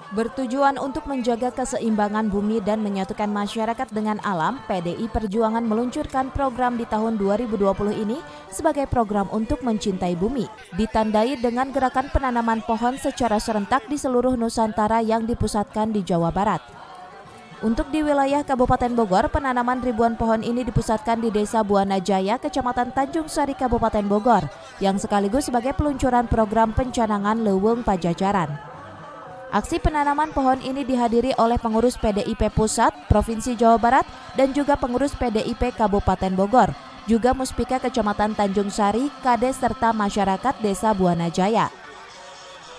Bertujuan untuk menjaga keseimbangan bumi dan menyatukan masyarakat dengan alam, PDI Perjuangan meluncurkan program di tahun 2020 ini sebagai program untuk mencintai bumi. Ditandai dengan gerakan penanaman pohon secara serentak di seluruh Nusantara yang dipusatkan di Jawa Barat. Untuk di wilayah Kabupaten Bogor, penanaman ribuan pohon ini dipusatkan di Desa Buana Jaya, Kecamatan Tanjung Sari, Kabupaten Bogor, yang sekaligus sebagai peluncuran program pencanangan Leuweung Pajajaran. Aksi penanaman pohon ini dihadiri oleh pengurus PDIP Pusat, Provinsi Jawa Barat, dan juga pengurus PDIP Kabupaten Bogor, juga Muspika Kecamatan Tanjung Sari, Kades, serta masyarakat Desa Buana Jaya.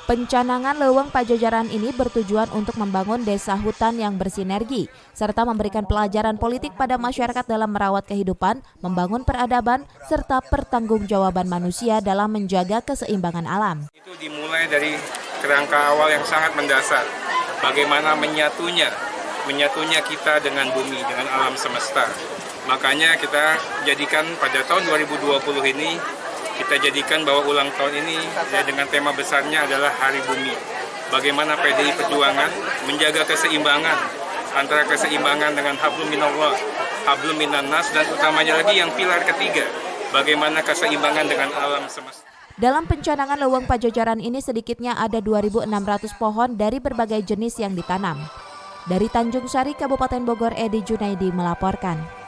Pencanangan Leuweung Pajajaran ini bertujuan untuk membangun desa hutan yang bersinergi, serta memberikan pelajaran politik pada masyarakat dalam merawat kehidupan, membangun peradaban, serta pertanggungjawaban manusia dalam menjaga keseimbangan alam. Itu dimulai dari kerangka awal yang sangat mendasar, bagaimana menyatunya kita dengan bumi, dengan alam semesta. Makanya kita jadikan pada tahun 2020 ini, kita jadikan bahwa ulang tahun ini ya, dengan tema besarnya adalah Hari Bumi. Bagaimana PDI Perjuangan menjaga keseimbangan antara keseimbangan dengan hablum minallah, hablum minannas, dan utamanya lagi yang pilar ketiga, bagaimana keseimbangan dengan alam semesta. Dalam pencanangan Leuweung Pajajaran ini sedikitnya ada 2.600 pohon dari berbagai jenis yang ditanam. Dari Tanjung Sari, Kabupaten Bogor, Edi Junaidi melaporkan.